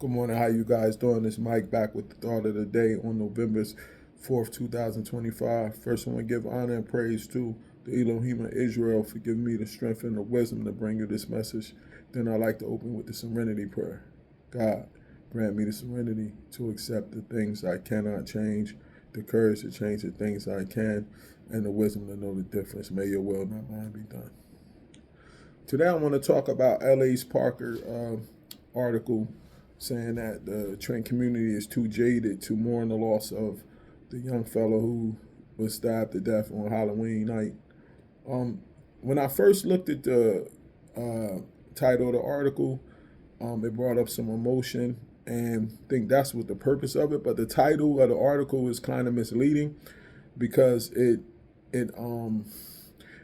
Good morning. How you guys doing? This Mike back with the thought of the day on November 4th, 2025. First, I want to give honor and praise to the Elohim of Israel for giving me the strength and the wisdom to bring you this message. Then I like to open with the serenity prayer. God, grant me the serenity to accept the things I cannot change, the courage to change the things I can, and the wisdom to know the difference. May your will, not mine, be done. Today, I want to talk about L.A.'s Parker article saying that the Trenton community is too jaded to mourn the loss of the young fellow who was stabbed to death on Halloween night. When I first looked at the title of the article, it brought up some emotion, and I think that's what the purpose of it. But the title of the article is kind of misleading because it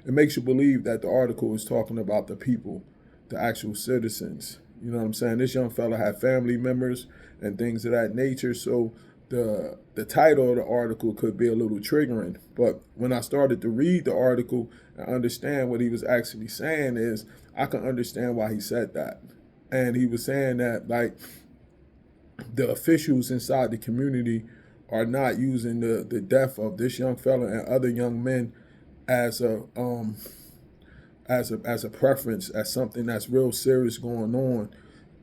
makes you believe that the article is talking about the people, the actual citizens. You know what I'm saying? This young fella had family members and things of that nature. So the title of the article could be a little triggering. But when I started to read the article and understand what he was actually saying is, I can understand why he said that. And he was saying that, like, the officials inside the community are not using the death of this young fella and other young men as a preference, as something that's real serious going on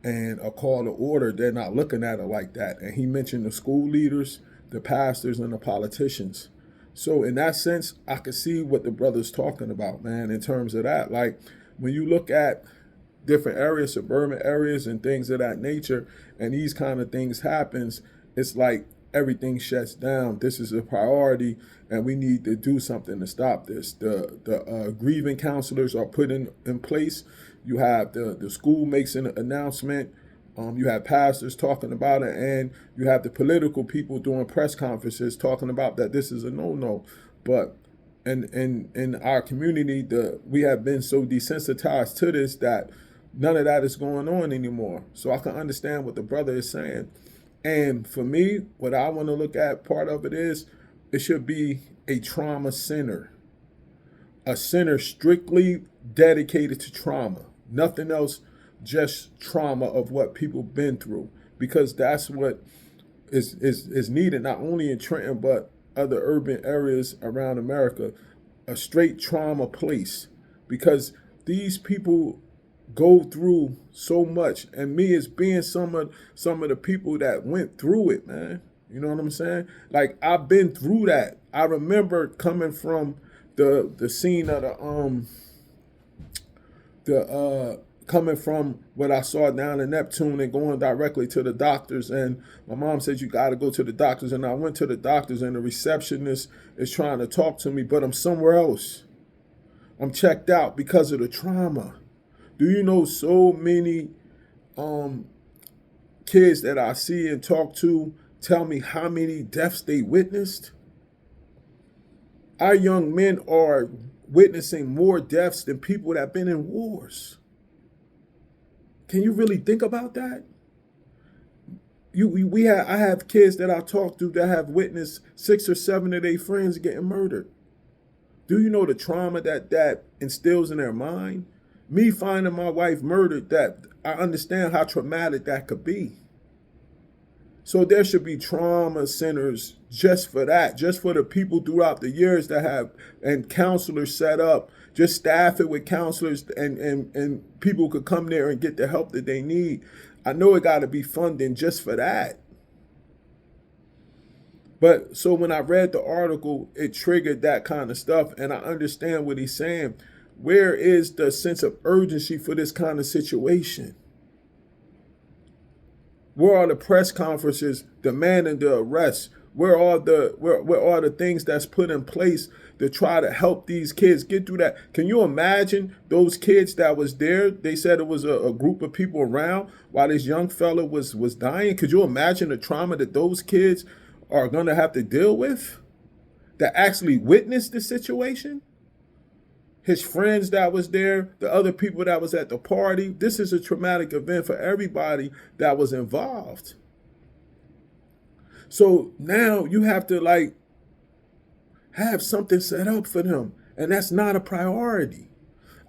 and a call to order. They're not looking at it like that. And he mentioned the school leaders, the pastors, and the politicians. So in that sense, I could see what the brother's talking about, man, in terms of that. Like, when you look at different areas, suburban areas and things of that nature, and these kind of things happens, it's like everything shuts down. This is a priority, and we need to do something to stop this. The grieving counselors are put in place. You have the school makes an announcement. You have pastors talking about it, and you have the political people doing press conferences talking about that this is a no-no. But in our community, we have been so desensitized to this that none of that is going on anymore. So I can understand what the brother is saying. And for me, what I want to look at, part of it is, it should be a trauma center. A center strictly dedicated to trauma. Nothing else, just trauma of what people been through. Because that's what is needed, not only in Trenton, but other urban areas around America. A straight trauma place. Because these people go through so much, and me as being some of the people that went through it, man. You know what I'm saying? Like, I've been through that. I remember coming from the scene of coming from what I saw down in Neptune and going directly to the doctors. And my mom said, you got to go to the doctors. And I went to the doctors, and the receptionist is trying to talk to me, but I'm somewhere else. I'm checked out because of the trauma. Do you know so many kids that I see and talk to tell me how many deaths they witnessed? Our young men are witnessing more deaths than people that have been in wars. Can you really think about that? I have kids that I talk to that have witnessed 6 or 7 of their friends getting murdered. Do you know the trauma that instills in their mind? Me finding my wife murdered, that I understand how traumatic that could be. So there should be trauma centers just for that, just for the people throughout the years that have, and counselors set up, just staff it with counselors, and people could come there and get the help that they need. I know it got to be funding just for that. But so when I read the article, it triggered that kind of stuff, and I understand what he's saying. Where is the sense of urgency for this kind of situation? Where are the press conferences demanding the arrest? Where are the things that's put in place to try to help these kids get through that? Can you imagine those kids that was there? They said it was a group of people around while this young fella was dying. Could you imagine the trauma that those kids are going to have to deal with, that actually witnessed the situation? His friends that was there, the other people that was at the party. This is a traumatic event for everybody that was involved. So now you have to, like, have something set up for them. And that's not a priority.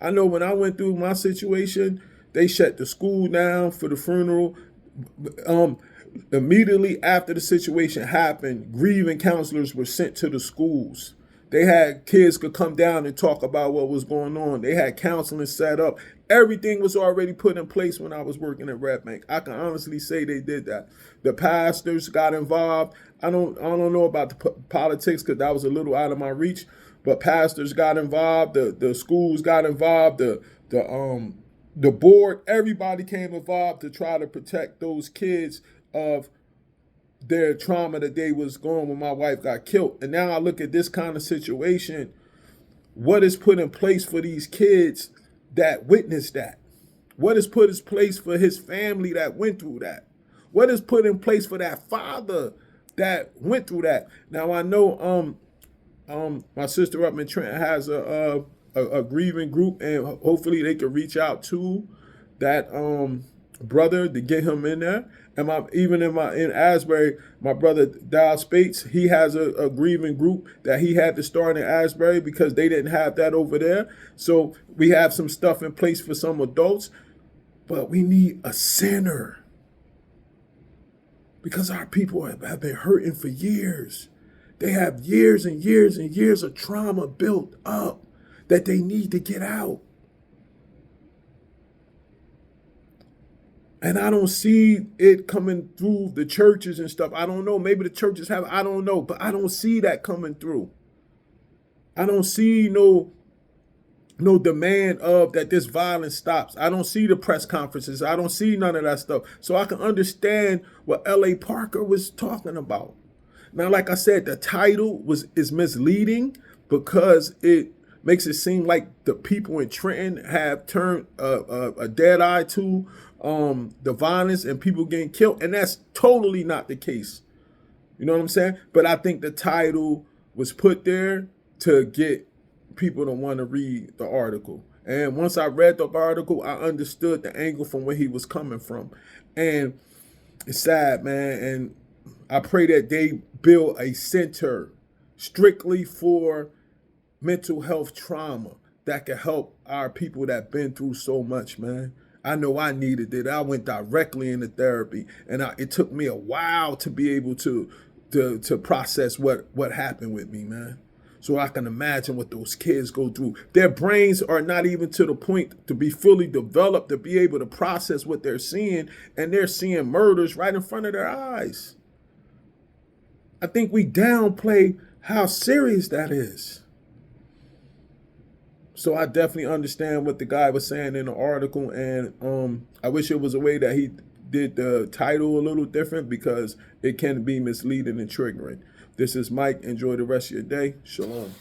I know when I went through my situation, they shut the school down for the funeral. Um, immediately after the situation happened, grieving counselors were sent to the schools. They had kids could come down and talk about what was going on. They had counseling set up. Everything was already put in place when I was working at Red Bank. I can honestly say they did that. The pastors got involved. I don't know about the politics because that was a little out of my reach. But pastors got involved. The schools got involved. The board, everybody came involved to try to protect those kids of their trauma that they was going when my wife got killed. And now I look at this kind of situation, what is put in place for these kids that witnessed that? What is put in place for his family that went through that? What is put in place for that father that went through that? Now I know my sister up in Trenton has a grieving group, and hopefully they can reach out to that brother to get him in there. And in Asbury, my brother Dal Spates, he has a grieving group that he had to start in Asbury because they didn't have that over there. So we have some stuff in place for some adults, but we need a center because our people have been hurting for years. They have years and years and years of trauma built up that they need to get out. And I don't see it coming through the churches and stuff. I don't know. Maybe the churches have, I don't know. But I don't see that coming through. I don't see no demand of that this violence stops. I don't see the press conferences. I don't see none of that stuff. So I can understand what L.A. Parker was talking about. Now, like I said, the title is misleading because it makes it seem like the people in Trenton have turned a dead eye to the violence and people getting killed. And that's totally not the case. You know what I'm saying? But I think the title was put there to get people to want to read the article. And once I read the article, I understood the angle from where he was coming from. And it's sad, man. And I pray that they build a center strictly for mental health trauma that can help our people that been through so much, man. I know I needed it. I went directly into therapy, and it took me a while to be able to process what happened with me, man. So I can imagine what those kids go through. Their brains are not even to the point to be fully developed to be able to process what they're seeing, and they're seeing murders right in front of their eyes. I think we downplay how serious that is. So I definitely understand what the guy was saying in the article, and I wish it was a way that he did the title a little different because it can be misleading and triggering. This is Mike. Enjoy the rest of your day. Shalom.